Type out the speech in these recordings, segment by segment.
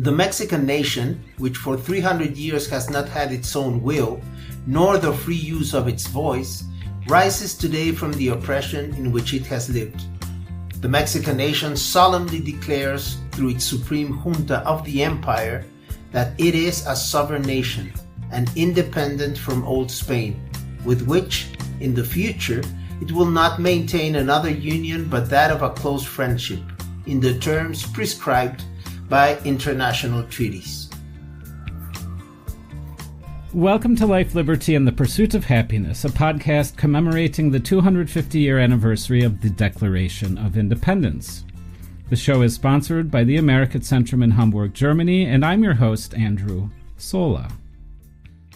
The Mexican nation, which for 300 years has not had its own will, nor the free use of its voice, rises today from the oppression in which it has lived. The Mexican nation solemnly declares through its Supreme Junta of the Empire that it is a sovereign nation and independent from Old Spain, with which, in the future, it will not maintain another union but that of a close friendship, in the terms prescribed by international treaties. Welcome to Life, Liberty, and the Pursuit of Happiness, a podcast commemorating the 250-year anniversary of the Declaration of Independence. The show is sponsored by the American Centrum in Hamburg, Germany, and I'm your host, Andrew Sola.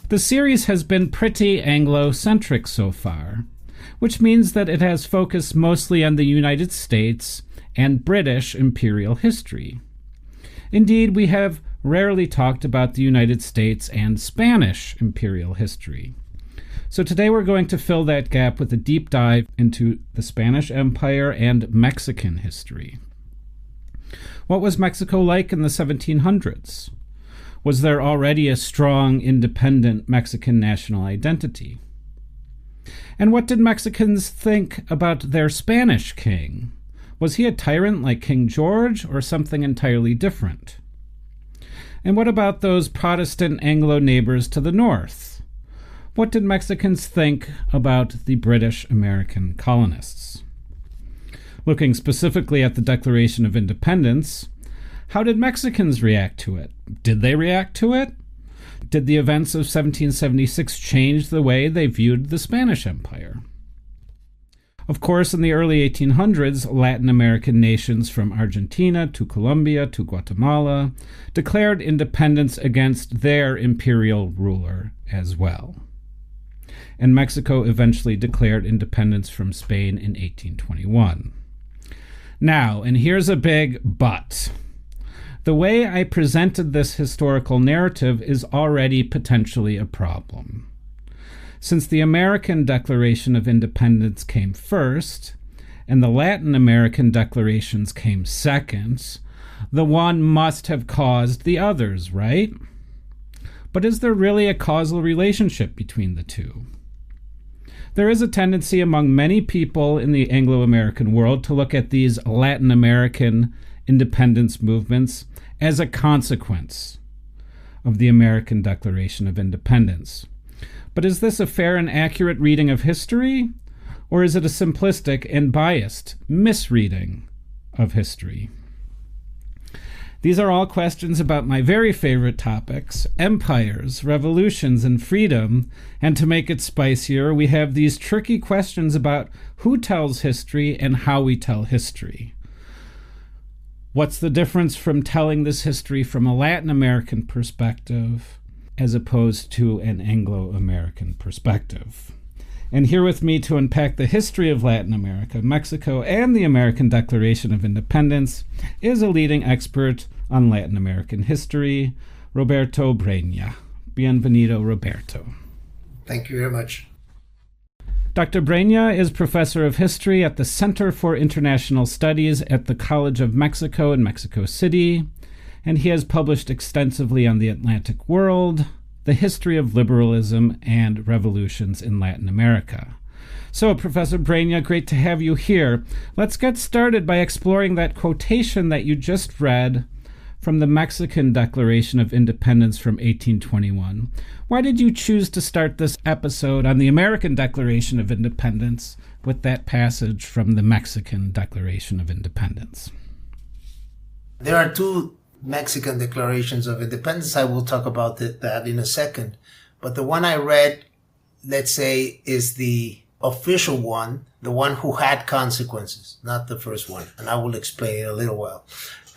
The series has been pretty Anglo-centric so far, which means that it has focused mostly on the United States and British imperial history. Indeed, we have rarely talked about the United States and Spanish imperial history. So today we're going to fill that gap with a deep dive into the Spanish Empire and Mexican history. What was Mexico like in the 1700s? Was there already a strong, independent Mexican national identity? And what did Mexicans think about their Spanish king? Was he a tyrant like King George, or something entirely different? And what about those Protestant Anglo neighbors to the north? What did Mexicans think about the British American colonists? Looking specifically at the Declaration of Independence, how did Mexicans react to it? Did they react to it? Did the events of 1776 change the way they viewed the Spanish Empire? Of course, in the early 1800s, Latin American nations from Argentina to Colombia to Guatemala declared independence against their imperial ruler as well. And Mexico eventually declared independence from Spain in 1821. Now, and here's a big but. The way I presented this historical narrative is already potentially a problem. Since the American Declaration of Independence came first, and the Latin American declarations came second, the one must have caused the others, right? But is there really a causal relationship between the two? There is a tendency among many people in the Anglo-American world to look at these Latin American independence movements as a consequence of the American Declaration of Independence. But is this a fair and accurate reading of history, or is it a simplistic and biased misreading of history? These are all questions about my very favorite topics, empires, revolutions, and freedom, and to make it spicier, we have these tricky questions about who tells history and how we tell history. What's the difference from telling this history from a Latin American perspective as opposed to an Anglo-American perspective? And here with me to unpack the history of Latin America, Mexico, and the American Declaration of Independence is a leading expert on Latin American history, Roberto Breña. Bienvenido, Roberto. Thank you very much. Dr. Breña is professor of history at the Center for International Studies at the College of Mexico in Mexico City, and he has published extensively on the Atlantic world, the history of liberalism, and revolutions in Latin America. So, Professor Breña, great to have you here. Let's get started by exploring that quotation that you just read from the Mexican Declaration of Independence from 1821. Why did you choose to start this episode on the American Declaration of Independence with that passage from the Mexican Declaration of Independence? There are two Mexican Declarations of Independence. I will talk about that in a second. But the one I read, let's say, is the official one, the one who had consequences, not the first one. And I will explain in a little while.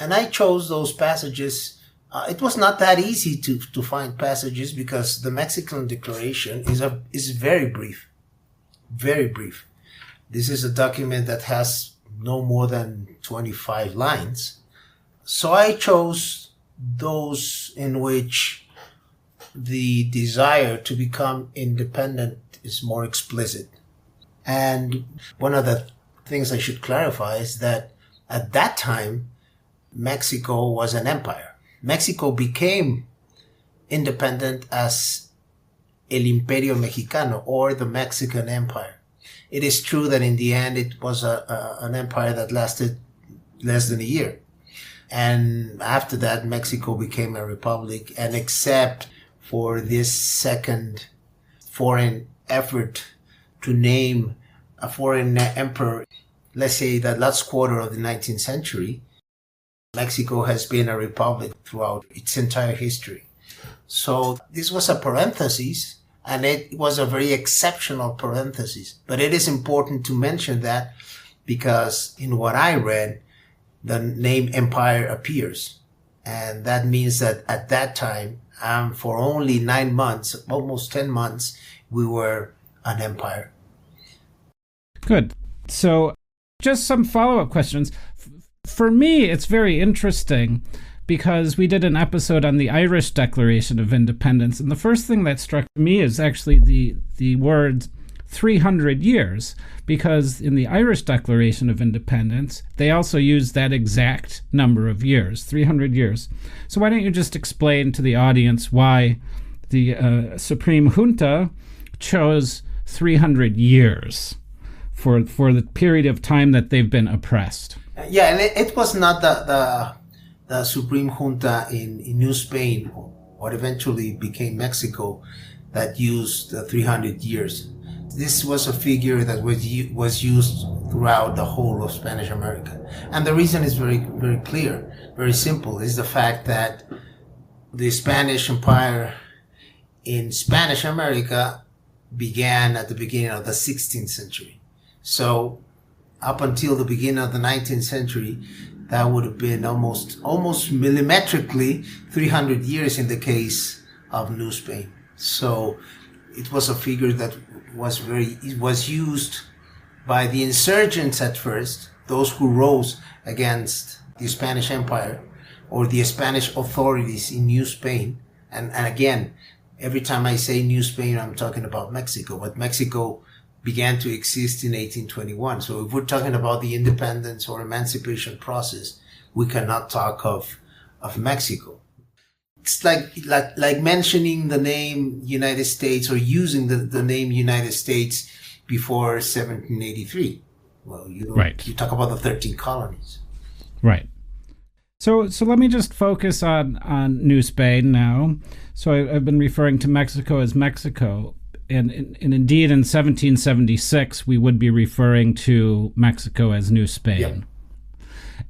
And I chose those passages. It was not that easy to find passages because the Mexican Declaration is very brief. Very brief. This is a document that has no more than 25 lines. So I chose those in which the desire to become independent is more explicit. And one of the things I should clarify is that at that time, Mexico was an empire. Mexico became independent as El Imperio Mexicano, or the Mexican Empire. It is true that in the end it was an empire that lasted less than a year. And after that, Mexico became a republic, and except for this second foreign effort to name a foreign emperor, let's say the last quarter of the 19th century, Mexico has been a republic throughout its entire history. So this was a parenthesis, and it was a very exceptional parenthesis. But it is important to mention that because in what I read, the name empire appears. And that means that at that time, for only 9 months, almost 10 months, we were an empire. Good. So just some follow-up questions. For me, it's very interesting because we did an episode on the Irish Declaration of Independence, and the first thing that struck me is actually the word 300 years, because in the Irish Declaration of Independence, they also used that exact number of years, 300 years. So why don't you just explain to the audience why the Supreme Junta chose 300 years for the period of time that they've been oppressed? Yeah, and it was not the Supreme Junta in New Spain, what eventually became Mexico, that used 300 years. This was a figure that was used throughout the whole of Spanish America. And the reason is very, very clear, very simple, is the fact that the Spanish Empire in Spanish America began at the beginning of the 16th century. So up until the beginning of the 19th century, that would have been almost millimetrically 300 years in the case of New Spain. So it was a figure that was used by the insurgents at first, those who rose against the Spanish Empire or the Spanish authorities in New Spain. And again, every time I say New Spain, I'm talking about Mexico, but Mexico began to exist in 1821. So if we're talking about the independence or emancipation process, we cannot talk of Mexico. It's like mentioning the name United States or using the name United States before 1783. Well, right. You talk about the 13 colonies. Right. So let me just focus on New Spain now. So I've been referring to Mexico as Mexico. And indeed, in 1776, we would be referring to Mexico as New Spain. Yep.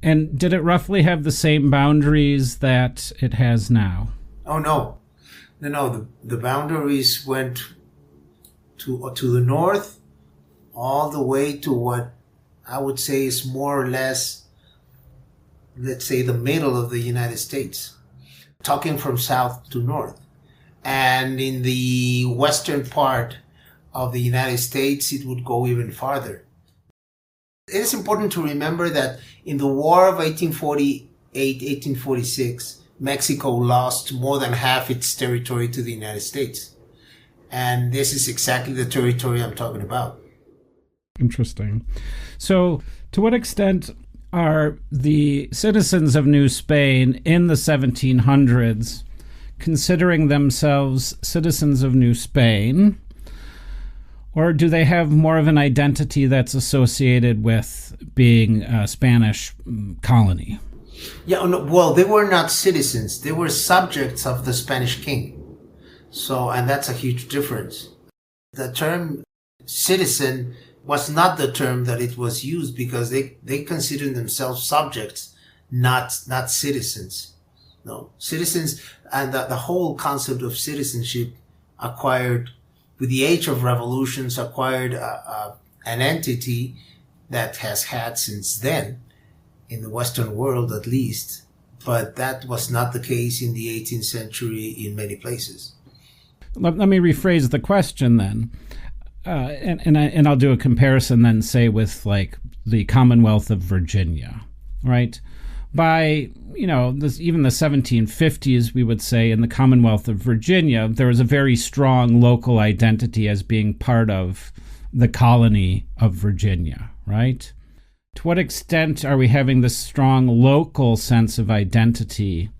And did it roughly have the same boundaries that it has now? Oh, no. No. The boundaries went to the north, all the way to what I would say is more or less, let's say, the middle of the United States, talking from south to north. And in the western part of the United States, it would go even farther. It is important to remember that in the War of 1846, Mexico lost more than half its territory to the United States. And this is exactly the territory I'm talking about. Interesting. So, to what extent are the citizens of New Spain in the 1700s considering themselves citizens of New Spain, or do they have more of an identity that's associated with being a Spanish colony? Yeah, no, well, they were not citizens. They were subjects of the Spanish king. And that's a huge difference. The term citizen was not the term that it was used because they considered themselves subjects, not citizens. No, citizens, and the whole concept of citizenship acquired, with the age of revolutions, acquired an entity that has had since then, in the Western world at least, but that was not the case in the 18th century in many places. Let me rephrase the question then, and I'll do a comparison then, say, with like the Commonwealth of Virginia, right? By, even the 1750s, we would say, in the Commonwealth of Virginia, there was a very strong local identity as being part of the colony of Virginia, right? To what extent are we having this strong local sense of identity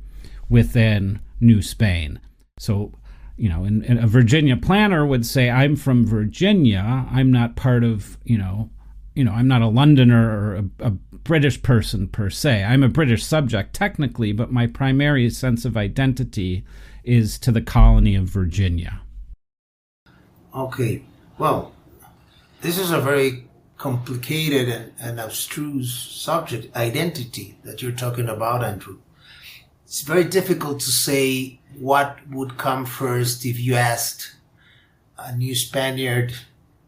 within New Spain. So, and a Virginia planner would say, I'm from Virginia. I'm not part of, I'm not a Londoner or a British person per se. I'm a British subject technically, but my primary sense of identity is to the colony of Virginia. Okay, well, this is a very complicated and abstruse subject, identity, that you're talking about, Andrew. It's very difficult to say what would come first if you asked a new Spaniard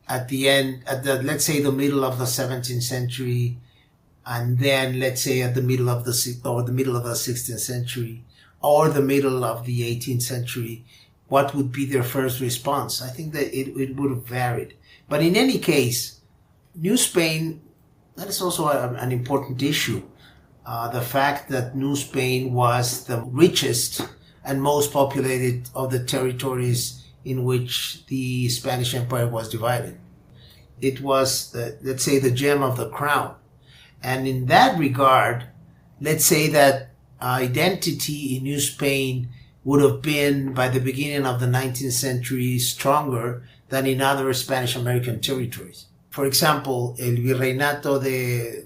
at let's say the middle of the 17th century, and then let's say at the middle of the 16th century, or the middle of the 18th century, what would be their first response? I think that it would have varied. But in any case, New Spain, that is also an important issue. The fact that New Spain was the richest and most populated of the territories in which the Spanish Empire was divided. It was, let's say, the gem of the crown. And in that regard, let's say that identity in New Spain would have been, by the beginning of the 19th century, stronger than in other Spanish American territories. For example, el Virreinato de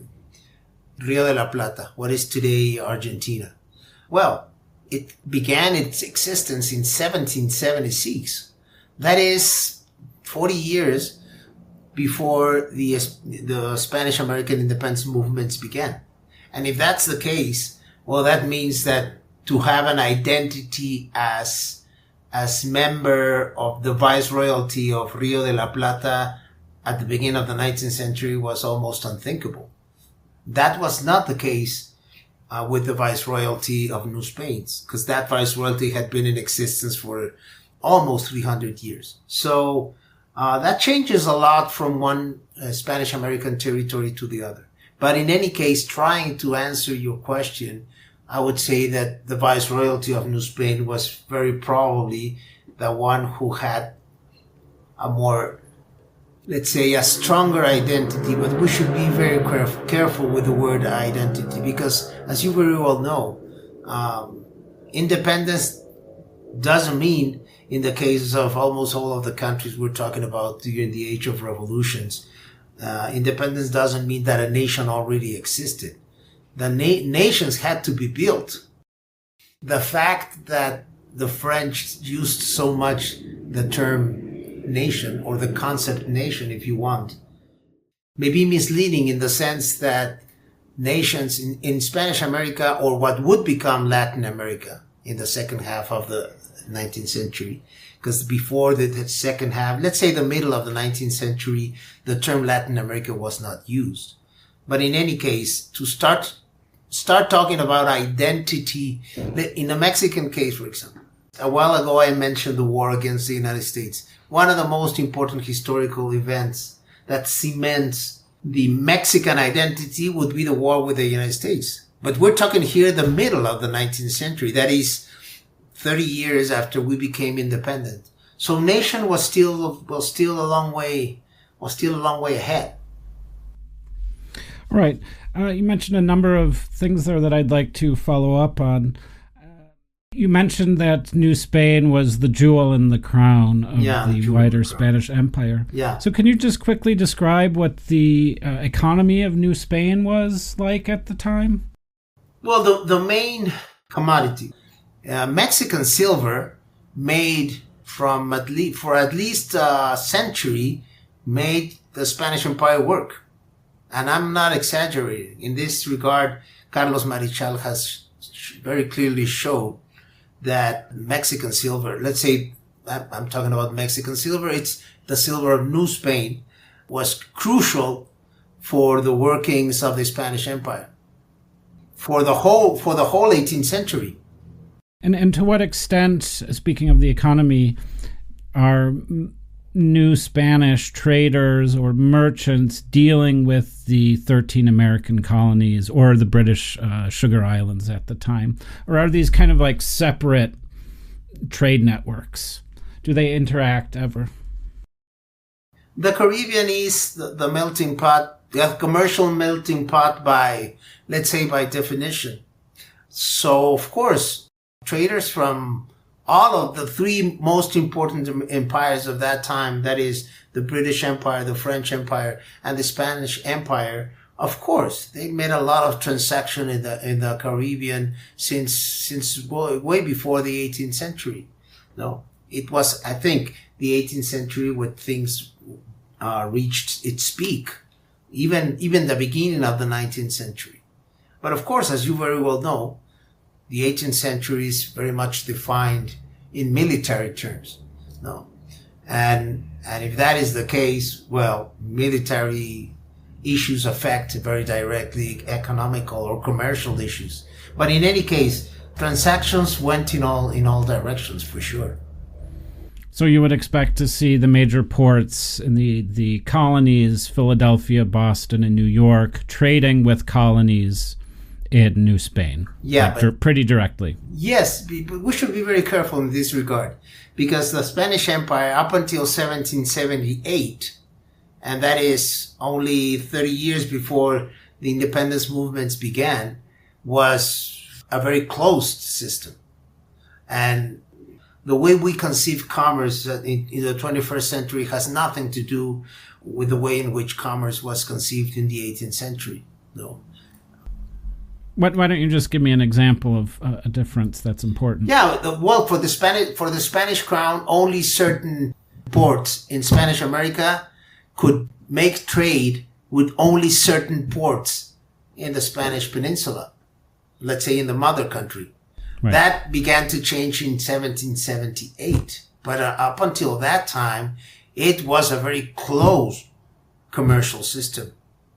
Rio de la Plata, what is today Argentina. Well, it began its existence in 1776. That is 40 years before the Spanish American independence movements began. And if that's the case, well, that means that to have an identity as member of the Viceroyalty of Rio de la Plata at the beginning of the 19th century was almost unthinkable. That was not the case with the Viceroyalty of New Spain, because that Viceroyalty had been in existence for almost 300 years. So that changes a lot from one Spanish American territory to the other. But in any case, trying to answer your question, I would say that the Viceroyalty of New Spain was very probably the one who had a more, let's say, a stronger identity. But we should be very careful with the word identity, because as you very well know, independence doesn't mean, in the cases of almost all of the countries we're talking about during the age of revolutions, independence doesn't mean that a nation already existed. The nations had to be built. The fact that the French used so much the term nation, or the concept nation, if you want, may be misleading in the sense that nations in Spanish America, or what would become Latin America in the second half of the 19th century, because before the second half, let's say the middle of the 19th century, the term Latin America was not used. But in any case, to start talking about identity, in the Mexican case, for example, a while ago I mentioned the war against the United States. One of the most important historical events that cements the Mexican identity would be the war with the United States. But we're talking here the middle of the 19th century. That is 30 years after we became independent. So nation was still a long way ahead. All right. You mentioned a number of things there that I'd like to follow up on. You mentioned that New Spain was the jewel in the crown of the wider Spanish Empire. Yeah. So can you just quickly describe what the economy of New Spain was like at the time? Well, the main commodity, Mexican silver, made for at least a century, made the Spanish Empire work. And I'm not exaggerating. In this regard, Carlos Marichal has very clearly showed that Mexican silver, let's say I'm talking about Mexican silver, it's the silver of New Spain, was crucial for the workings of the Spanish Empire for the whole 18th century. And to what extent, speaking of the economy, are new Spanish traders or merchants dealing with the 13 American colonies or the British sugar islands at the time? Or are these kind of like separate trade networks? Do they interact ever? The Caribbean is the melting pot, the commercial melting pot by, let's say, by definition. So, of course, traders from all of the three most important empires of that time, that is the British Empire, the French Empire, and the Spanish Empire. Of course, they made a lot of transaction in the Caribbean since way before the 18th century. No, it was, I think, the 18th century when things reached its peak, even the beginning of the 19th century. But of course, as you very well know, the 18th century is very much defined in military terms. No, and if that is the case, well, military issues affect very directly economical or commercial issues. But in any case, transactions went in all directions for sure. So you would expect to see the major ports in the colonies, Philadelphia, Boston, and New York, trading with colonies in New Spain. Yeah, like, pretty directly. Yes, but we should be very careful in this regard, because the Spanish Empire, up until 1778, and that is only 30 years before the independence movements began, was a very closed system. And the way we conceive commerce in the 21st century has nothing to do with the way in which commerce was conceived in the 18th century. No. Why don't you just give me an example of a difference that's important? Yeah, well, for the Spanish crown, only certain ports in Spanish America could make trade with only certain ports in the Spanish peninsula, let's say in the mother country. Right. That began to change in 1778. But up until that time, it was a very closed commercial system.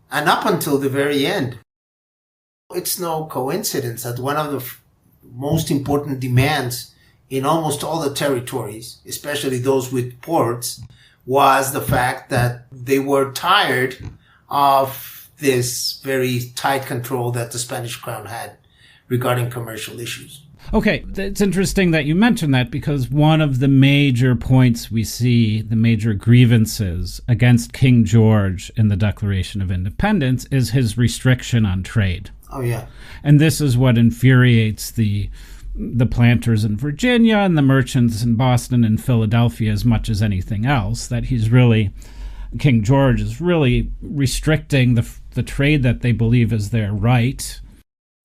And up until the very end, it's no coincidence that one of the most important demands in almost all the territories, especially those with ports, was the fact that they were tired of this very tight control that the Spanish crown had regarding commercial issues. Okay, it's interesting that you mentioned that, because one of the major points we see, the major grievances against King George in the Declaration of Independence, is his restriction on trade. Oh, yeah. And this is what infuriates the planters in Virginia and the merchants in Boston and Philadelphia as much as anything else, that King George is really restricting the trade that they believe is their right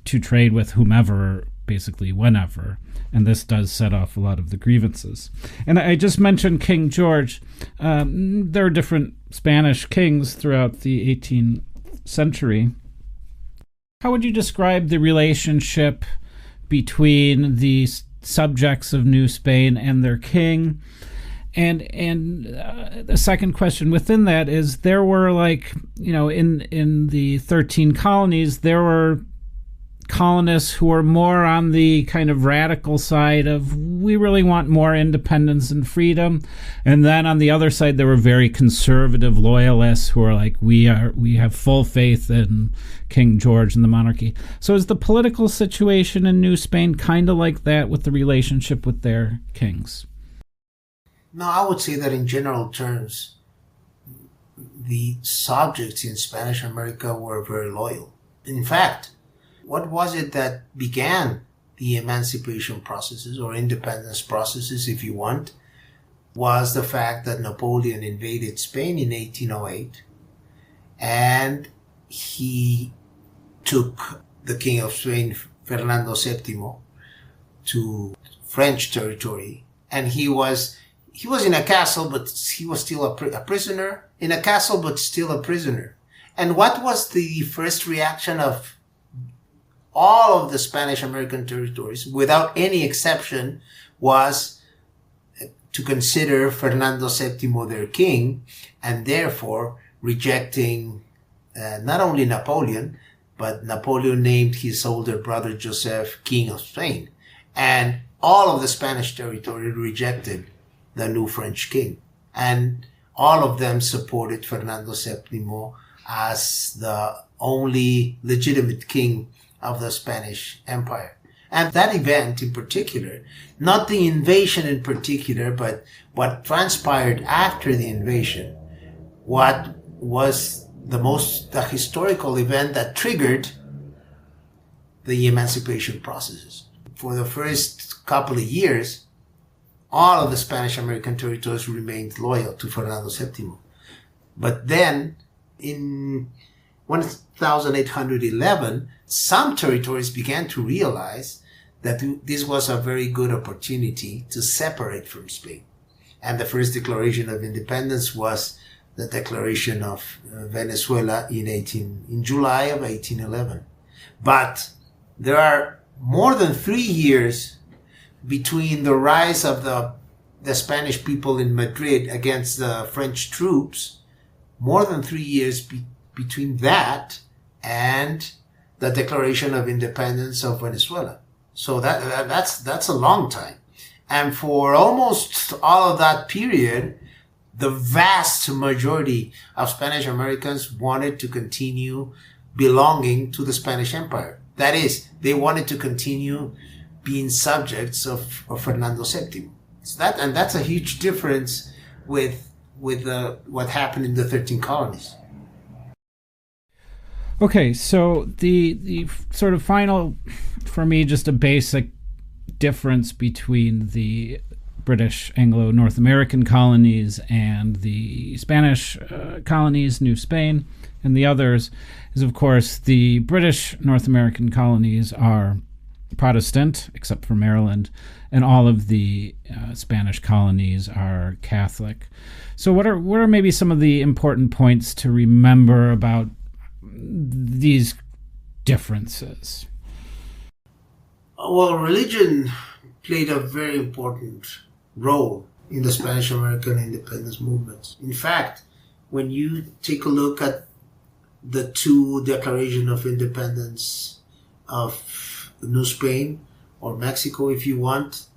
to trade with whomever, basically whenever. And this does set off a lot of the grievances. And I just mentioned King George. There are different Spanish kings throughout the 18th century. How would you describe the relationship between the subjects of New Spain and their king? And the second question within that is, there were in the 13 colonies, there were colonists who are more on the kind of radical side of, we really want more independence and freedom, and then on the other side there were very conservative loyalists who are like, we have full faith in King George and the monarchy. So is the political situation in New Spain kind of like that with the relationship with their kings? No, I would say that in general terms, the subjects in Spanish America were very loyal. In fact, what was it that began the emancipation processes, or independence processes, if you want, was the fact that Napoleon invaded Spain in 1808, and he took the King of Spain, Fernando VII, to French territory, and he was in a castle, but he was still a prisoner, in a castle, but still a prisoner. And what was the first reaction of all of the Spanish American territories, without any exception, was to consider Fernando VII their king, and therefore rejecting not only Napoleon, but Napoleon named his older brother Joseph King of Spain. And all of the Spanish territory rejected the new French king. And all of them supported Fernando VII as the only legitimate king of the Spanish Empire. And that event in particular, not the invasion in particular, but what transpired after the invasion, what was the historical event that triggered the emancipation processes. for the first couple of years, all of the Spanish American territories remained loyal to Fernando VII. But then, in 1811, some territories began to realize that this was a very good opportunity to separate from Spain. And the first declaration of independence was the declaration of Venezuela in July of 1811. But there are more than 3 years between the rise of the Spanish people in Madrid against the French troops, more than 3 years between that and the declaration of independence of Venezuela. So that's a long time. And for almost all of that period, the vast majority of Spanish Americans wanted to continue belonging to the Spanish Empire. That is, they wanted to continue being subjects of Fernando VII. So that's a huge difference with what happened in the 13 colonies. Okay, so the sort of final, for me, just a basic difference between the British Anglo-North American colonies and the Spanish colonies, New Spain, and the others is, of course, the British North American colonies are Protestant, except for Maryland, and all of the Spanish colonies are Catholic. So what are maybe some of the important points to remember about these differences? Well, religion played a very important role in the Spanish American independence movements. In fact, when you take a look at the two declarations of independence of New Spain or Mexico, if you want,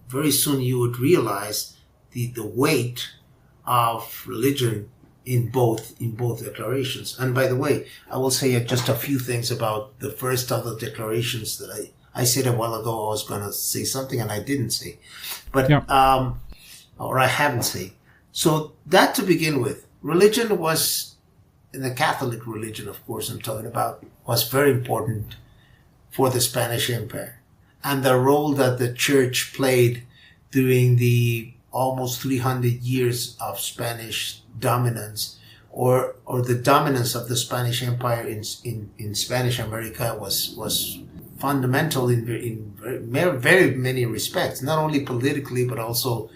very soon you would realize the weight of religion in both declarations. And by the way, I will say just a few things about the first of the declarations that I said a while ago I was going to say something and I didn't say, but or I haven't said. So that to begin with, religion was, in the Catholic religion, of course, I'm talking about, was very important for the Spanish Empire, and the role that the church played during the almost 300 years of Spanish dominance, or the dominance of the Spanish Empire in Spanish America was fundamental in very many respects, not only politically but also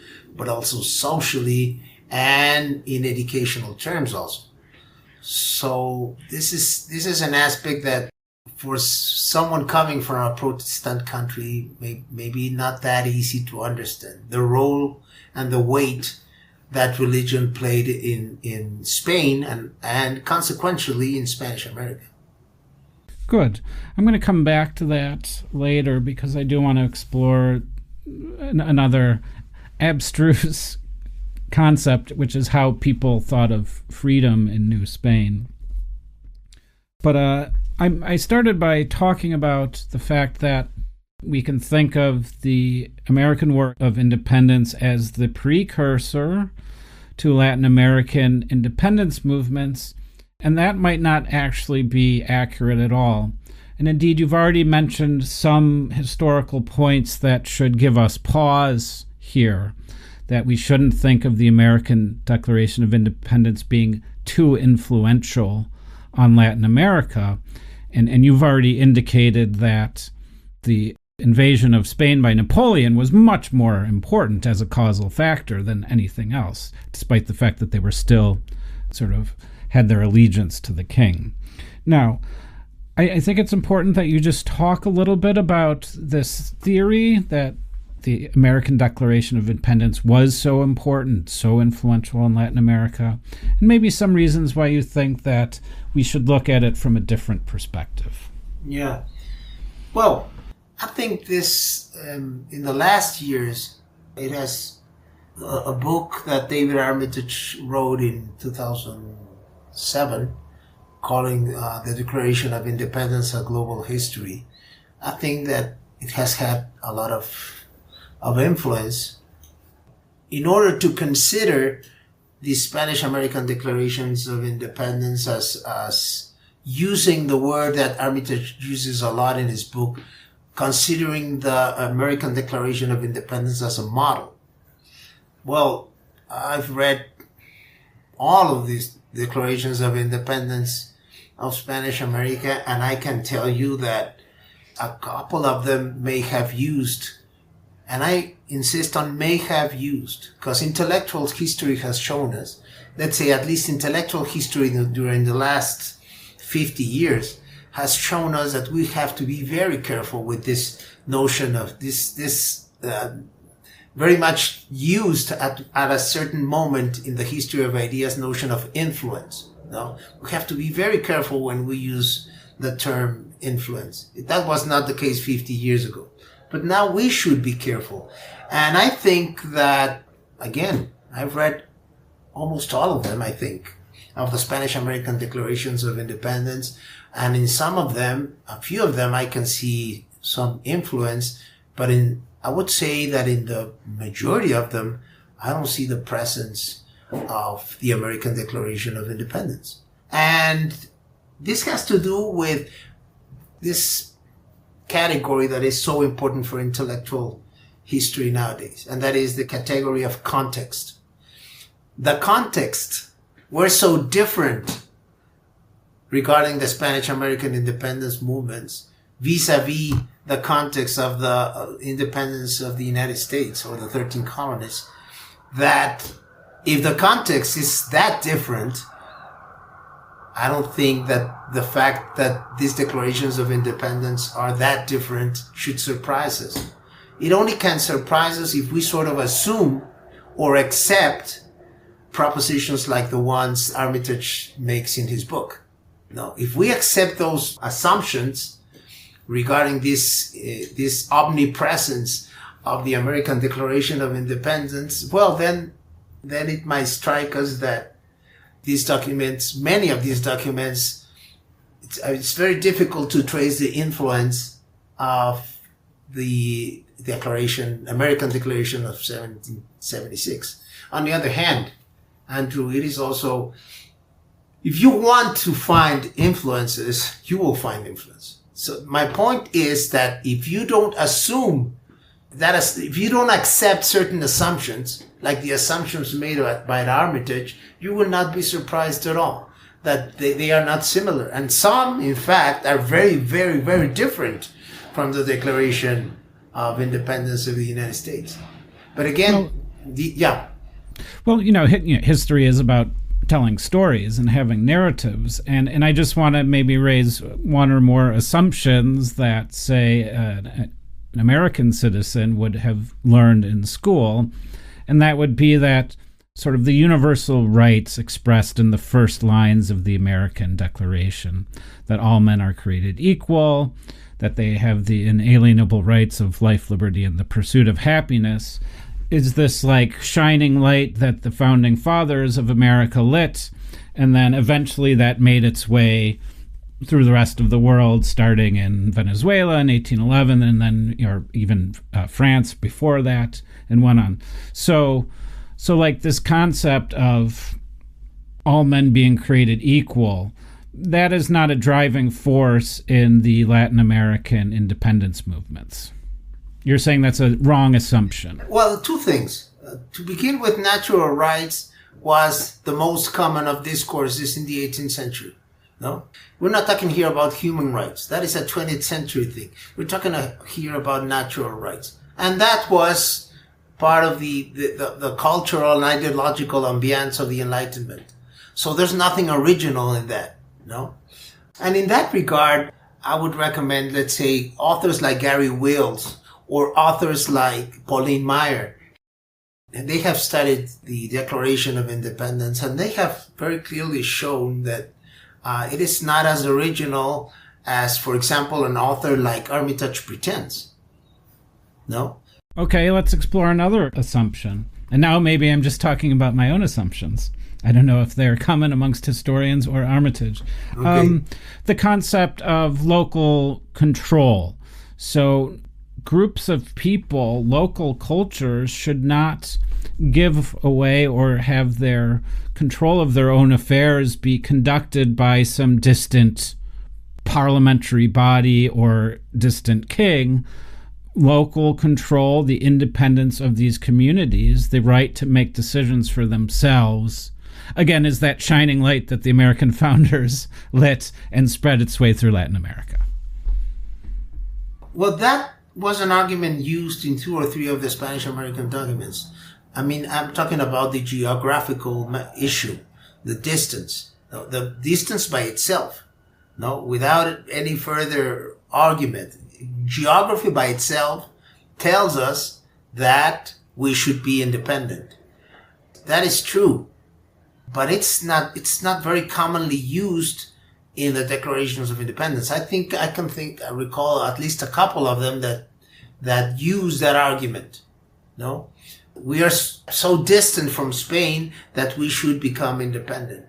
socially and in educational terms also. So this is an aspect that for someone coming from a Protestant country maybe not that easy to understand the role and the weight that religion played in Spain and consequentially in Spanish America. Good. I'm going to come back to that later because I do want to explore another abstruse concept, which is how people thought of freedom in New Spain. But I started by talking about the fact that we can think of the American War of Independence as the precursor to Latin American independence movements, and that might not actually be accurate at all. And indeed, you've already mentioned some historical points that should give us pause here, that we shouldn't think of the American Declaration of Independence being too influential on Latin America. And you've already indicated that the invasion of Spain by Napoleon was much more important as a causal factor than anything else, despite the fact that they were still sort of had their allegiance to the king. Now, I think it's important that you just talk a little bit about this theory that the American Declaration of Independence was so important, so influential in Latin America, and maybe some reasons why you think that we should look at it from a different perspective. Yeah. Well, I think this, in the last years, it has a book that David Armitage wrote in 2007 calling the Declaration of Independence a Global History. I think that it has had a lot of influence in order to consider the Spanish American Declarations of Independence as using the word that Armitage uses a lot in his book, considering the American Declaration of Independence as a model. Well, I've read all of these declarations of independence of Spanish America, and I can tell you that a couple of them may have used, and I insist on may have used, because intellectual history has shown us, let's say at least intellectual history during the last 50 years has shown us that we have to be very careful with this notion of this very much used at a certain moment in the history of ideas notion of influence. No, we have to be very careful when we use the term influence. That was not the case 50 years ago. But now we should be careful. And I think that, again, I've read almost all of them, I think, of the Spanish-American Declarations of Independence. And in some of them, a few of them, I can see some influence. But I would say that in the majority of them, I don't see the presence of the American Declaration of Independence. And this has to do with this category that is so important for intellectual history nowadays, and that is the category of context. The context were so different regarding the Spanish-American independence movements vis-a-vis the context of the independence of the United States or the 13 colonies, that if the context is that different, I don't think that the fact that these declarations of independence are that different should surprise us. It only can surprise us if we sort of assume or accept propositions like the ones Armitage makes in his book. No, if we accept those assumptions regarding this omnipresence of the American Declaration of Independence, well, then it might strike us that these documents, many of these documents, it's very difficult to trace the influence of the American Declaration of 1776. On the other hand, Andrew, it is also, if you want to find influences, you will find influence. So my point is that if you don't assume that, if you don't accept certain assumptions, like the assumptions made by Armitage, you will not be surprised at all that they are not similar. And some, in fact, are very, very, very different from the Declaration of Independence of the United States. But again, Well, history is about telling stories and having narratives. And I just want to maybe raise one or more assumptions that, say, an American citizen would have learned in school. And that would be that sort of the universal rights expressed in the first lines of the American Declaration, that all men are created equal, that they have the inalienable rights of life, liberty, and the pursuit of happiness, is this like shining light that the founding fathers of America lit, and then eventually that made its way through the rest of the world, starting in Venezuela in 1811, and then or even France before that, and went on. So like this concept of all men being created equal, that is not a driving force in the Latin American independence movements. You're saying that's a wrong assumption. Well, two things. To begin with, natural rights was the most common of discourses in the 18th century. No, we're not talking here about human rights. That is a 20th century thing. We're talking here about natural rights. And that was part of the cultural and ideological ambience of the Enlightenment. So there's nothing original in that, no? And in that regard, I would recommend, let's say, authors like Gary Wills or authors like Pauline Maier. And they have studied the Declaration of Independence, and they have very clearly shown that it is not as original as, for example, an author like Armitage pretends. No? Okay, let's explore another assumption. And now maybe I'm just talking about my own assumptions. I don't know if they're common amongst historians or Armitage. Okay. The concept of local control. So groups of people, local cultures, should not give away or have their control of their own affairs be conducted by some distant parliamentary body or distant king. Local control, the independence of these communities, the right to make decisions for themselves, again, is that shining light that the American founders lit and spread its way through Latin America. Well, that was an argument used in 2 or 3 of the Spanish American documents. I mean, I'm talking about the geographical issue, the distance. The distance by itself, no, without any further argument. Geography by itself tells us that we should be independent. That is true, but it's not very commonly used in the declarations of independence. I recall at least a couple of them that use that argument. No, we are so distant from Spain that we should become independent.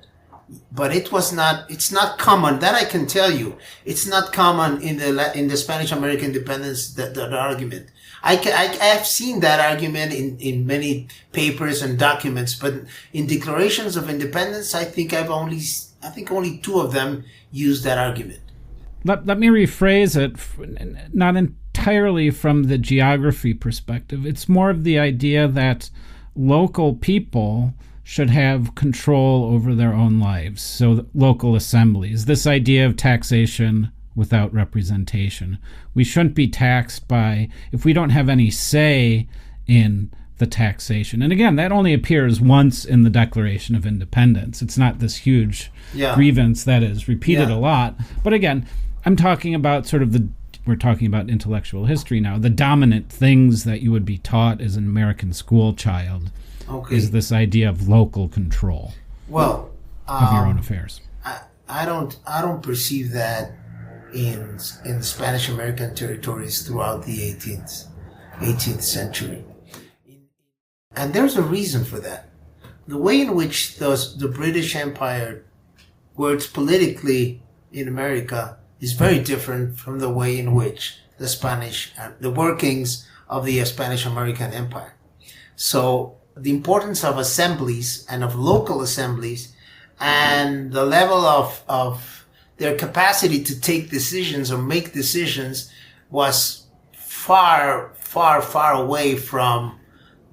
But it's not common. That I can tell you, it's not common in the Spanish American independence, that argument. I have seen that argument in many papers and documents, but in declarations of independence, I think only 2 of them use that argument. Let me rephrase it, not entirely from the geography perspective. It's more of the idea that local people should have control over their own lives. So local assemblies, this idea of taxation without representation. We shouldn't be taxed if we don't have any say in the taxation. And again, that only appears once in the Declaration of Independence. It's not this huge grievance that is repeated a lot. But again, I'm talking about we're talking about intellectual history now, the dominant things that you would be taught as an American school child. Okay. Is this idea of local control of your own affairs. I don't perceive that in the Spanish American territories throughout the 18th century. And there's a reason for that. The way in which the British Empire works politically in America is very different from the way in which the workings of the Spanish American Empire. So the importance of assemblies and of local assemblies and the level of their capacity to take decisions or make decisions was far, far, far away from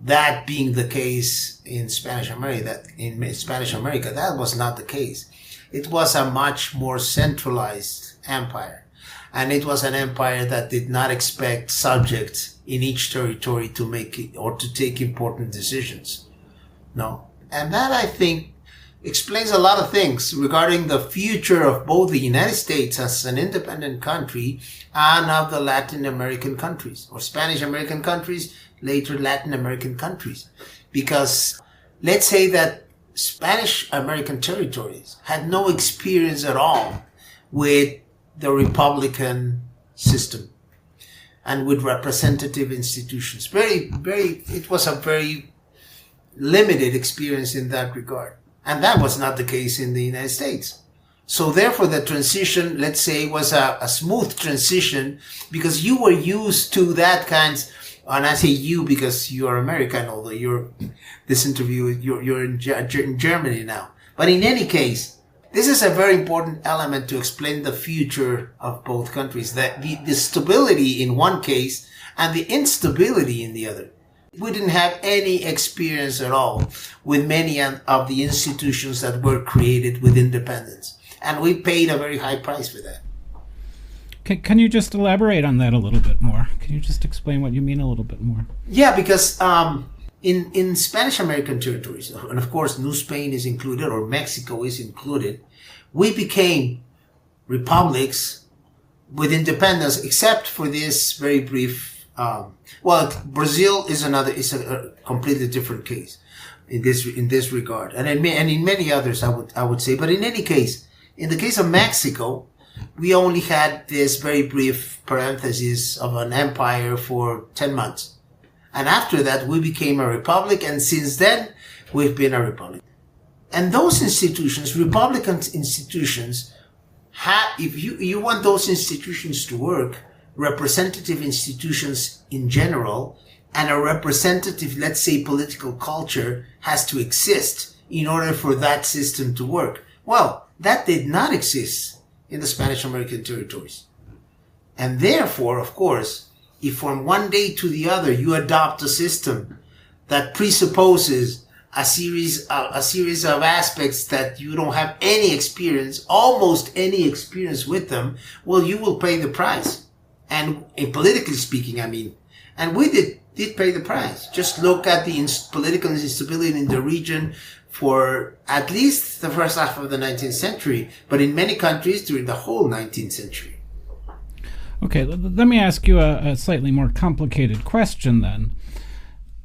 that being the case in Spanish America. That was not the case. It was a much more centralized empire. And it was an empire that did not expect subjects in each territory to make it or to take important decisions. No. And that, I think, explains a lot of things regarding the future of both the United States as an independent country and of the Latin American countries, or Spanish American countries, later Latin American countries. Because let's say that Spanish American territories had no experience at all with the Republican system and with representative institutions. It was a very limited experience in that regard. And that was not the case in the United States. So therefore the transition, let's say, was a smooth transition because you were used to that kinds, and I say you because you are American, although you're in Germany now. But in any case, this is a very important element to explain the future of both countries, that the stability in one case and the instability in the other. We didn't have any experience at all with many of the institutions that were created with independence. And we paid a very high price for that. Can you just elaborate on that a little bit more? Can you just explain what you mean a little bit more? Yeah, because in Spanish American territories, and of course New Spain is included, or Mexico is included, we became republics with independence, except for this very brief. Brazil is a completely different case in this regard, and in many others, I would say. But in any case, in the case of Mexico, we only had this very brief parenthesis of an empire for 10 months. And after that, we became a republic, and since then, we've been a republic. And those institutions, Republican institutions, if you want those institutions to work, representative institutions in general, and a representative, let's say, political culture has to exist in order for that system to work. Well, that did not exist in the Spanish American territories. And therefore, of course, if from one day to the other you adopt a system that presupposes a series of aspects that you don't have any experience, almost any experience with them, well, you will pay the price. And politically speaking, I mean, and we did pay the price. Just look at the political instability in the region for at least the first half of the 19th century, but in many countries during the whole 19th century. Okay, let me ask you a slightly more complicated question then.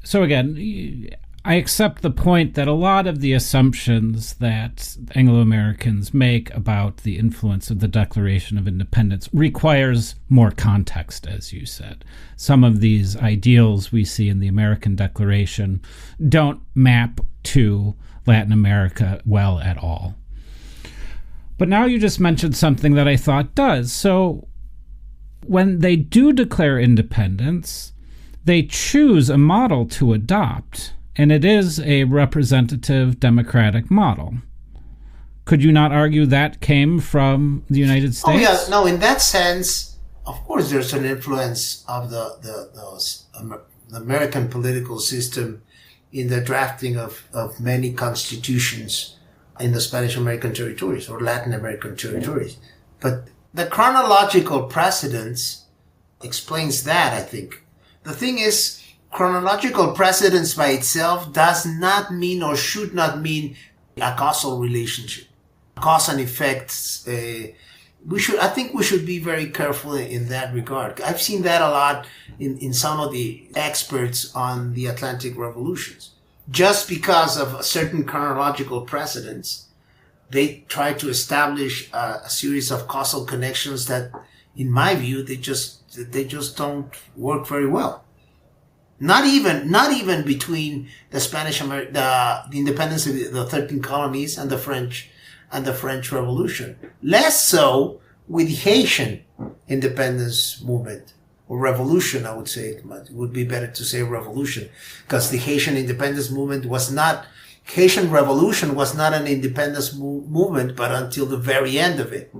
So again, I accept the point that a lot of the assumptions that Anglo-Americans make about the influence of the Declaration of Independence requires more context, as you said. Some of these ideals we see in the American Declaration don't map to Latin America well at all. But now you just mentioned something that I thought does. So when they do declare independence, they choose a model to adopt, and it is a representative democratic model. Could you not argue that came from the United States? Oh, yeah. No, in that sense, of course, there's an influence of the American political system in the drafting of many constitutions in the Spanish American territories or Latin American territories. But the chronological precedence explains that, I think. The thing is, chronological precedence by itself does not mean or should not mean a causal relationship. Cause and effects. I think we should be very careful in that regard. I've seen that a lot in some of the experts on the Atlantic revolutions. Just because of a certain chronological precedence, they try to establish a series of causal connections that, in my view, they just don't work very well. Not even between the independence of the 13 colonies and the French Revolution. Less so with the Haitian independence movement or revolution, I would say. It would be better to say revolution, because the Haitian independence movement Haitian revolution was not an independence movement, but until the very end of it.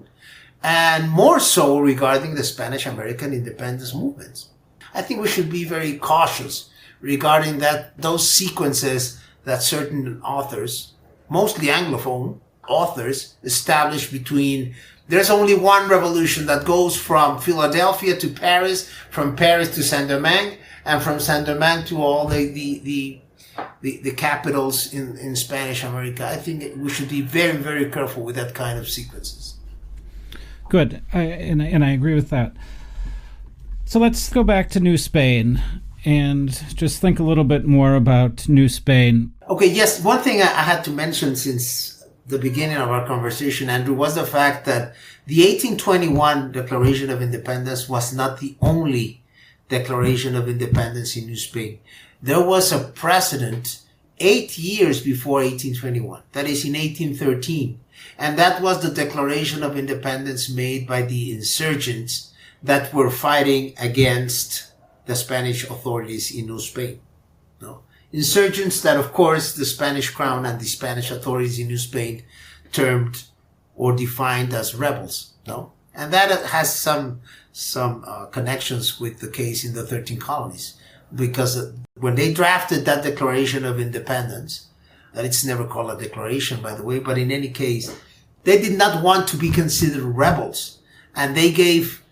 And more so regarding the Spanish American independence movements. I think we should be very cautious regarding those sequences that certain authors, mostly Anglophone authors, establish between there's only one revolution that goes from Philadelphia to Paris, from Paris to Saint-Domingue, and from Saint-Domingue to all the capitals in Spanish America. I think we should be very, very careful with that kind of sequences. Good, and I agree with that. So let's go back to New Spain and just think a little bit more about New Spain. Okay, yes, one thing I had to mention since the beginning of our conversation, Andrew, was the fact that the 1821 Declaration of Independence was not the only Declaration of Independence in New Spain. There was a precedent 8 years before 1821, that is in 1813, and that was the Declaration of Independence made by the insurgents that were fighting against the Spanish authorities in New Spain. No? Insurgents that, of course, the Spanish crown and the Spanish authorities in New Spain termed or defined as rebels. No? And that has some connections with the case in the 13 colonies. Because when they drafted that Declaration of Independence, that it's never called a declaration, by the way, but in any case, they did not want to be considered rebels. And they gave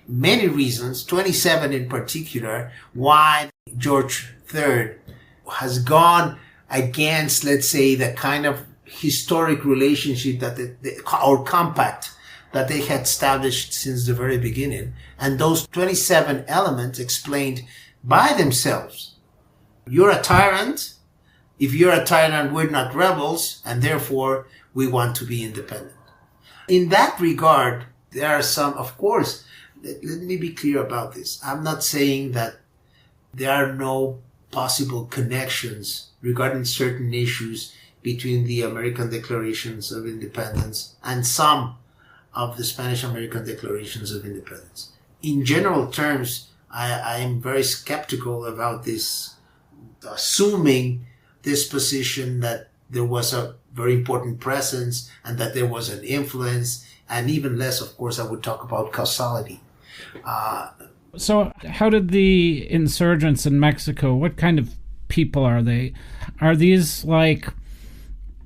many reasons, 27 in particular, why George III has gone against, let's say, the kind of historic relationship that or compact that they had established since the very beginning. And those 27 elements explained by themselves. You're a tyrant. If you're a tyrant, we're not rebels, and therefore we want to be independent. In that regard, there are some, of course, let me be clear about this. I'm not saying that there are no possible connections regarding certain issues between the American Declarations of Independence and some of the Spanish American Declarations of Independence. In general terms, I am very skeptical about this, assuming this position that there was a very important presence and that there was an influence, and even less, of course, I would talk about causality. So how did the insurgents in Mexico, what kind of people are they? Are these like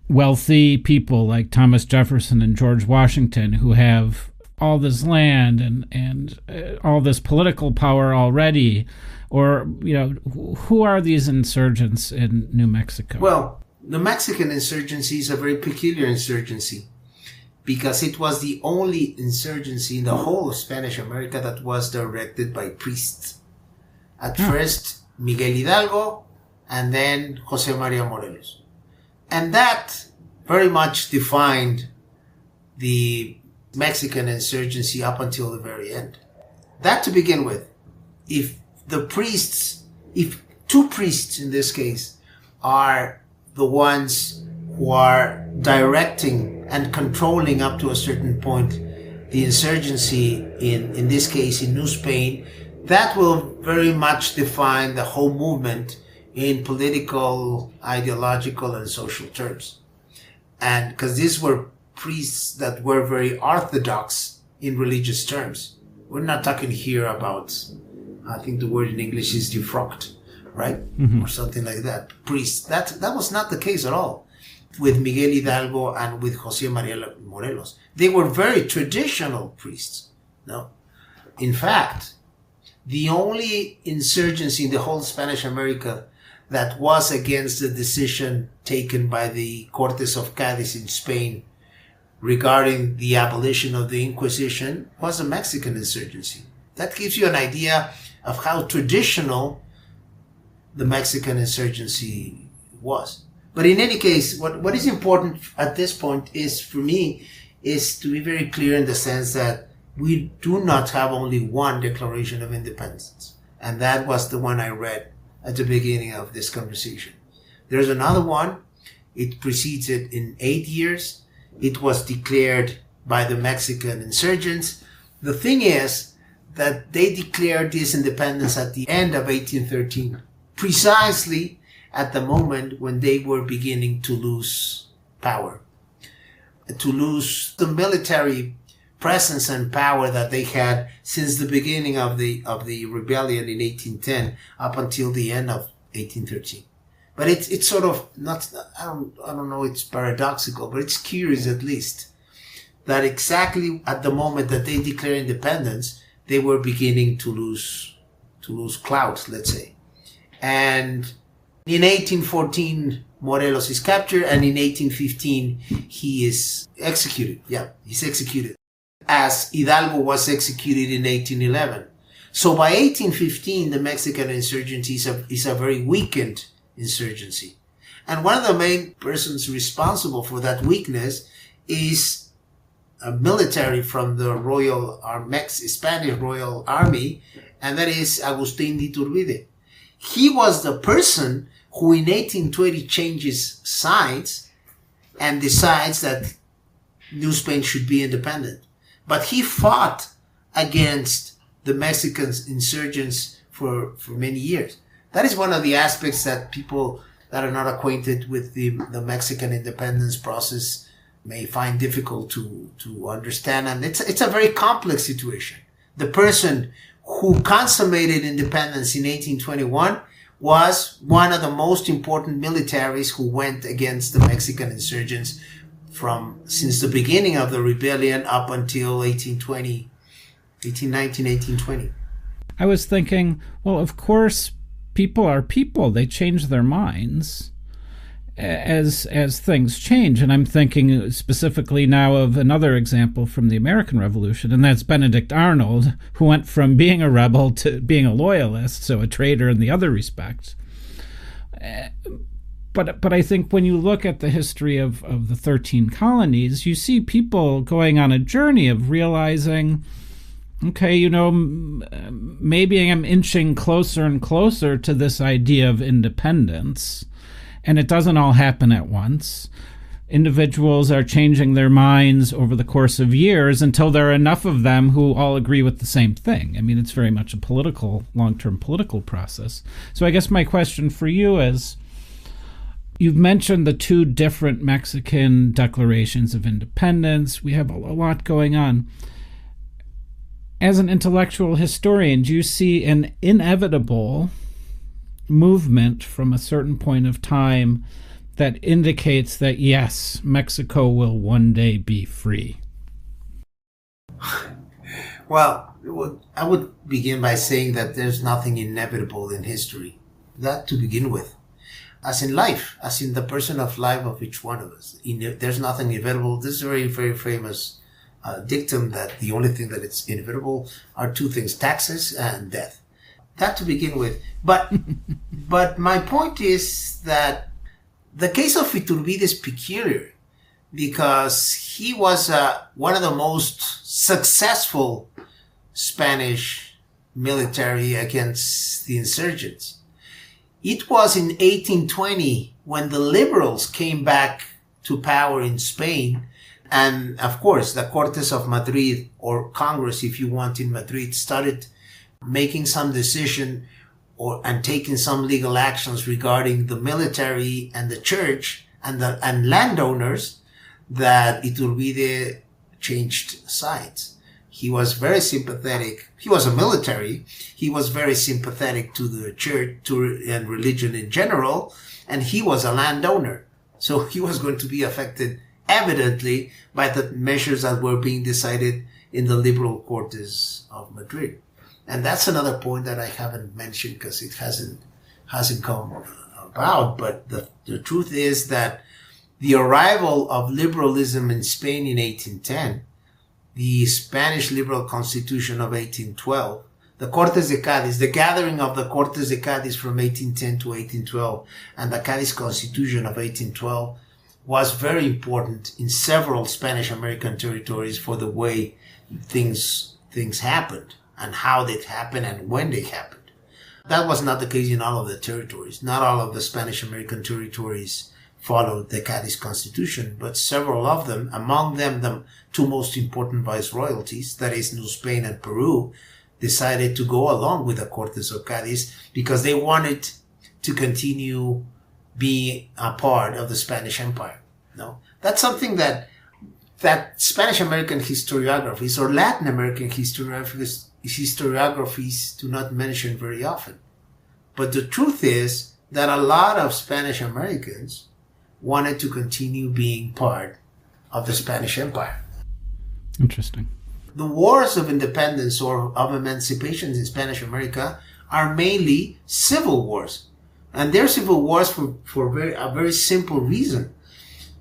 wealthy people like Thomas Jefferson and George Washington who have all this land and all this political power already? Or, who are these insurgents in New Mexico? Well, the Mexican insurgency is a very peculiar insurgency because it was the only insurgency in the whole of Spanish America that was directed by priests. At first, Miguel Hidalgo, and then José María Morelos. And that very much defined the Mexican insurgency up until the very end. That to begin with. If two priests in this case are the ones who are directing and controlling up to a certain point the insurgency in this case in New Spain, that will very much define the whole movement in political, ideological, and social terms. And because these were priests that were very orthodox in religious terms. We're not talking here about, I think the word in English is defrocked, right? Mm-hmm. Or something like that. Priests. That was not the case at all with Miguel Hidalgo and with José María Morelos. They were very traditional priests. No. In fact, the only insurgency in the whole Spanish America that was against the decision taken by the Cortes of Cádiz in Spain regarding the abolition of the Inquisition was a Mexican insurgency. That gives you an idea of how traditional the Mexican insurgency was. But in any case, what is important at this point is, for me, is to be very clear in the sense that we do not have only one Declaration of Independence. And that was the one I read at the beginning of this conversation. There's another one. It precedes it in 8 years. It was declared by the Mexican insurgents. The thing is that they declared this independence at the end of 1813, precisely at the moment when they were beginning to lose power, to lose the military presence and power that they had since the beginning of the rebellion in 1810 up until the end of 1813. But it's sort of not, I don't know, it's paradoxical, but it's curious at least that exactly at the moment that they declare independence, they were beginning to lose clout, let's say. And in 1814, Morelos is captured, and in 1815, he is executed. Yeah, he's executed, as Hidalgo was executed in 1811. So by 1815, the Mexican insurgency is a very weakened insurgency. And one of the main persons responsible for that weakness is a military from the Spanish Royal Army, and that is Agustín de Iturbide. He was the person who in 1820 changes sides and decides that New Spain should be independent. But he fought against the Mexican insurgents for many years. That is one of the aspects that people that are not acquainted with the Mexican independence process may find difficult to understand. And it's a very complex situation. The person who consummated independence in 1821 was one of the most important militaries who went against the Mexican insurgents since the beginning of the rebellion up until 1819, 1820. I was thinking, well, of course, people are people. They change their minds as things change. And I'm thinking specifically now of another example from the American Revolution, and that's Benedict Arnold, who went from being a rebel to being a loyalist, so a traitor in the other respects. But I think when you look at the history of the 13 colonies, you see people going on a journey of realizing, okay, maybe I'm inching closer and closer to this idea of independence, and it doesn't all happen at once. Individuals are changing their minds over the course of years until there are enough of them who all agree with the same thing. I mean, it's very much a long-term political process. So I guess my question for you is, You've mentioned the two different Mexican declarations of independence. We have a lot going on. As an intellectual historian, do you see an inevitable movement from a certain point of time that indicates that, yes, Mexico will one day be free? Well, I would begin by saying that there's nothing inevitable in history. That to begin with. As in life, as in the person of life of each one of us. There's nothing inevitable. This is a very, very famous dictum that the only thing that it's inevitable are two things, taxes and death. That to begin with. But my point is that the case of Iturbide is peculiar because he was one of the most successful Spanish military against the insurgents. It was in 1820 when the liberals came back to power in Spain. And of course, the Cortes of Madrid, or Congress, if you want, in Madrid, started making some decision and taking some legal actions regarding the military and the church and landowners, that Iturbide changed sides. He was very sympathetic. He was a military. He was very sympathetic to the church and religion in general, and he was a landowner. So he was going to be affected evidently by the measures that were being decided in the liberal Cortes of Madrid. And that's another point that I haven't mentioned because it hasn't come about. But the truth is that the arrival of liberalism in Spain in 1810, the Spanish liberal constitution of 1812, the Cortes de Cádiz, the gathering of the Cortes de Cádiz from 1810 to 1812, and the Cádiz constitution of 1812 was very important in several Spanish American territories for the way things happened and how they happened and when they happened. That was not the case in all of the territories. Not all of the Spanish American territories followed the Cádiz constitution, but several of them, among them the two most important viceroyalties, that is New Spain and Peru, decided to go along with the Cortes of Cádiz because they wanted to continue being a part of the Spanish Empire. No, that's something that Spanish American historiographies or Latin American historiographies do not mention very often. But the truth is that a lot of Spanish Americans wanted to continue being part of the Spanish Empire. Interesting. The wars of independence or of emancipation in Spanish America are mainly civil wars. And they're civil wars for a very simple reason.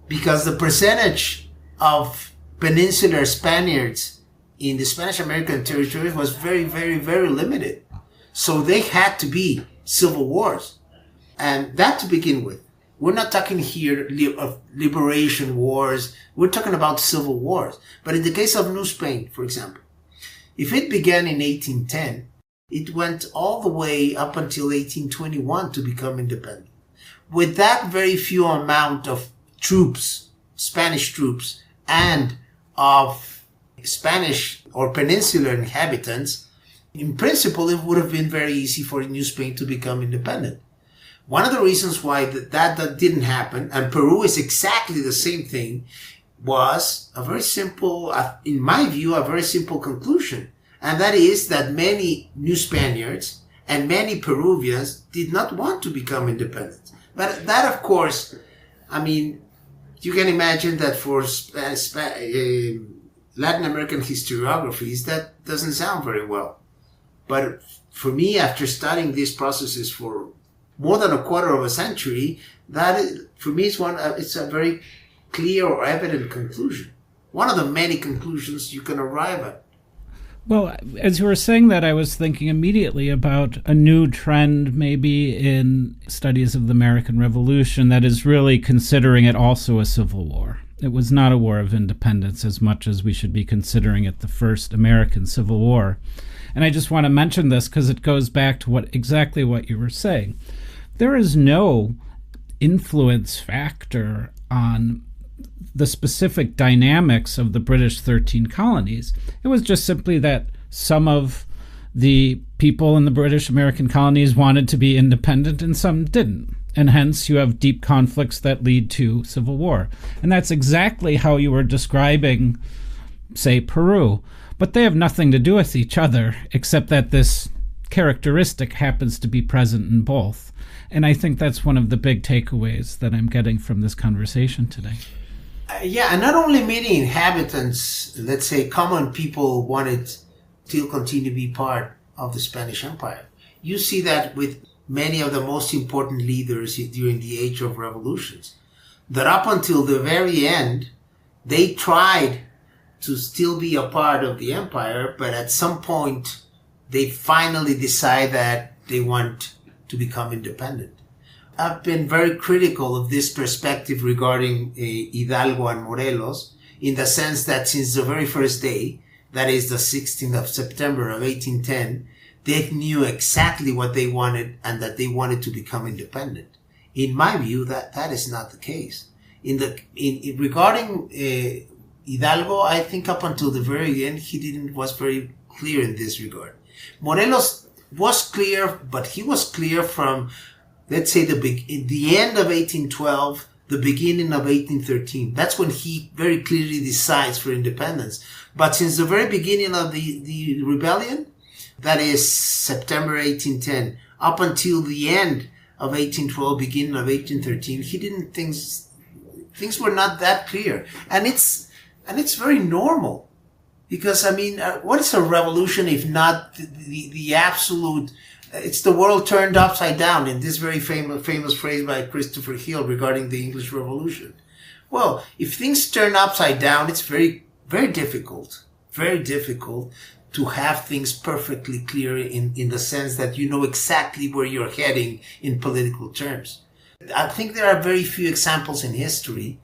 Because the percentage of peninsular Spaniards in the Spanish American territory was very, very, very limited. So they had to be civil wars. And that to begin with. We're not talking here of liberation wars. We're talking about civil wars. But in the case of New Spain, for example, if it began in 1810, it went all the way up until 1821 to become independent. With that very few amount of troops, Spanish troops, and of Spanish or peninsular inhabitants, in principle, it would have been very easy for New Spain to become independent. One of the reasons why that didn't happen, and Peru is exactly the same thing, was a very simple, in my view, a very simple conclusion. And that is that many New Spaniards and many Peruvians did not want to become independent. But that, of course, I mean, you can imagine that for Latin American historiographies, that doesn't sound very well. But for me, after studying these processes for more than a quarter of a century, that is, for me, it's a very clear or evident conclusion. One of the many conclusions you can arrive at. Well, as you were saying that, I was thinking immediately about a new trend maybe in studies of the American Revolution that is really considering it also a civil war. It was not a war of independence as much as we should be considering it the first American Civil War. And I just want to mention this because it goes back to exactly what you were saying. There is no influence factor on the specific dynamics of the British 13 colonies. It was just simply that some of the people in the British American colonies wanted to be independent and some didn't. and hence you have deep conflicts that lead to civil war. And that's exactly how you were describing, say, Peru. But they have nothing to do with each other, except that this characteristic happens to be present in both. And I think that's one of the big takeaways that I'm getting from this conversation today. Yeah, and not only many inhabitants, let's say common people, wanted to continue to be part of the Spanish Empire. You see that with many of the most important leaders during the Age of Revolutions, that up until the very end, they tried to still be a part of the empire, but at some point, they finally decide that they want to become independent. I've been very critical of this perspective regarding Hidalgo and Morelos, in the sense that since the very first day, that is the 16th of September of 1810, they knew exactly what they wanted and that they wanted to become independent. In my view, that is not the case. Regarding Hidalgo, I think up until the very end, was very clear in this regard. Morelos was clear, but he was clear from, let's say, the end of 1812, the beginning of 1813. That's when he very clearly decides for independence. But since the very beginning of the rebellion, that is September 1810, up until the end of 1812, beginning of 1813, he didn't things were not that clear. And it's very normal. Because, I mean, what is a revolution if not the absolute, it's the world turned upside down, in this very famous phrase by Christopher Hill regarding the English Revolution. Well, if things turn upside down, it's very, very difficult to have things perfectly clear in the sense that you know exactly where you're heading in political terms. I think there are very few examples in history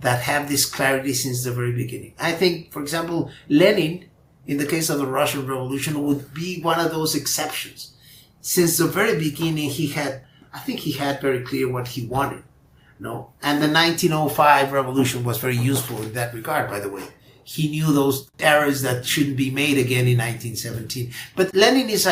that have this clarity since the very beginning. I think, for example, Lenin, in the case of the Russian Revolution, would be one of those exceptions. Since the very beginning, I think he had very clear what he wanted. No? And the 1905 revolution was very useful in that regard, by the way. He knew those errors that shouldn't be made again in 1917. But Lenin is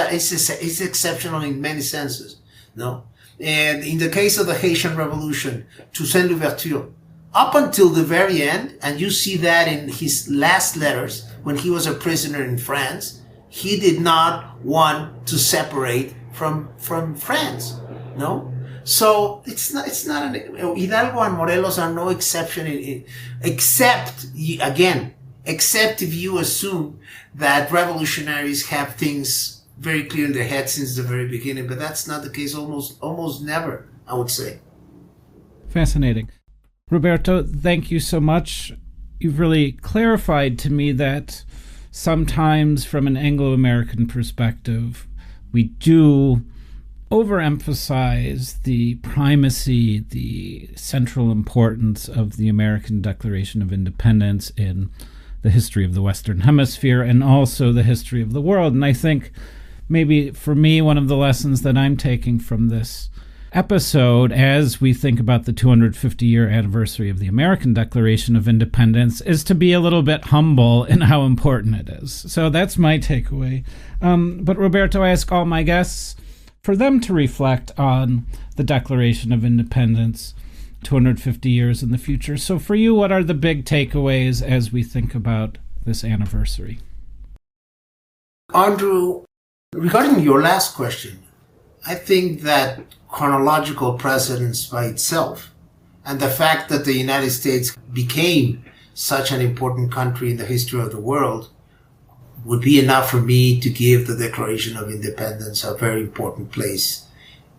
exceptional in many senses. No? And in the case of the Haitian Revolution, Toussaint Louverture, up until the very end, and you see that in his last letters, when he was a prisoner in France, he did not want to separate from France. No? So it's not Hidalgo and Morelos are no exception, except if you assume that revolutionaries have things very clear in their head since the very beginning, but that's not the case almost never, I would say. Fascinating. Roberto, thank you so much. You've really clarified to me that sometimes from an Anglo-American perspective, we do overemphasize the primacy, the central importance of the American Declaration of Independence in the history of the Western Hemisphere and also the history of the world. And I think maybe for me, one of the lessons that I'm taking from this episode as we think about the 250-year anniversary of the American Declaration of Independence is to be a little bit humble in how important it is. So that's my takeaway. But Roberto, I ask all my guests for them to reflect on the Declaration of Independence 250 years in the future. So for you, what are the big takeaways as we think about this anniversary? Andrew, regarding your last question, I think that chronological precedence by itself and the fact that the United States became such an important country in the history of the world would be enough for me to give the Declaration of Independence a very important place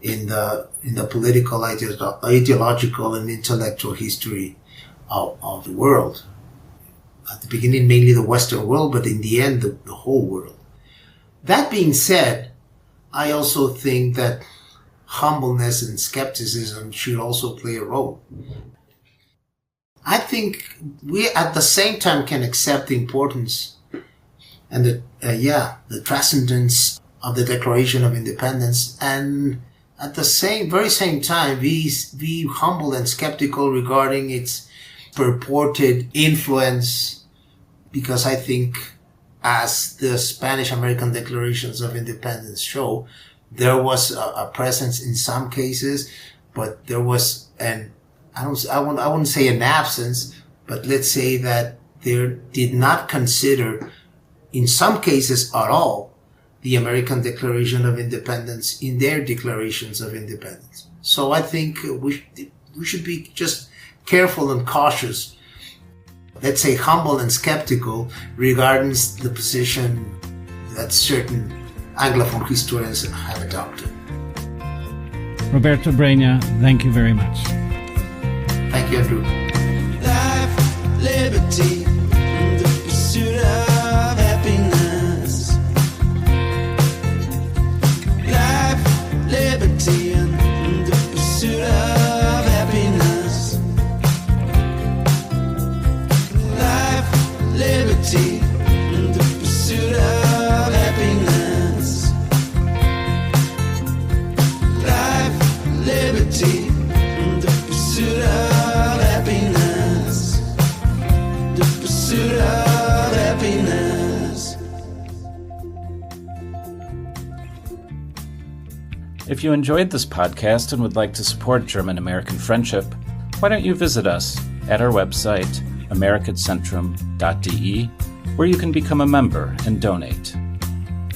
in the political, ideological, and intellectual history of the world. At the beginning, mainly the Western world, but in the end, the whole world. That being said, I also think that humbleness and skepticism should also play a role. I think we at the same time can accept the importance and the transcendence of the Declaration of Independence, and at the very same time be humble and skeptical regarding its purported influence, because I think, as the Spanish-American Declarations of Independence show, there was a presence in some cases but there was I wouldn't say an absence, but let's say that they did not consider, in some cases at all, the American Declaration of Independence in their declarations of independence. So I think we should be just careful and cautious, let's say humble and skeptical regarding the position that certain Anglophone historians have adopted. Roberto Breña, thank you very much. Thank you, Andrew. Life, liberty, and the pursuit of happiness. Life, liberty, and the pursuit of happiness. Life, liberty, and the pursuit of happiness. Life, liberty, and the pursuit of happiness. The pursuit of happiness. If you enjoyed this podcast and would like to support German-American friendship, why don't you visit us at our website, americatcentrum.de, where you can become a member and donate.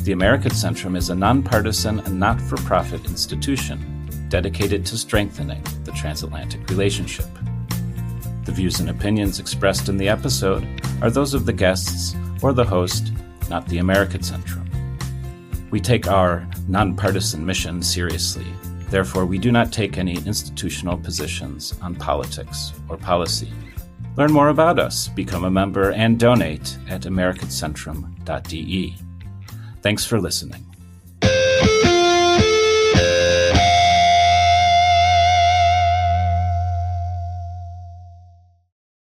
The American Centrum is a nonpartisan and not-for-profit institution dedicated to strengthening the transatlantic relationship. The views and opinions expressed in the episode are those of the guests or the host, not the American Centrum. We take our nonpartisan mission seriously. Therefore, we do not take any institutional positions on politics or policy. Learn more about us, become a member, and donate at americatcentrum.de. Thanks for listening.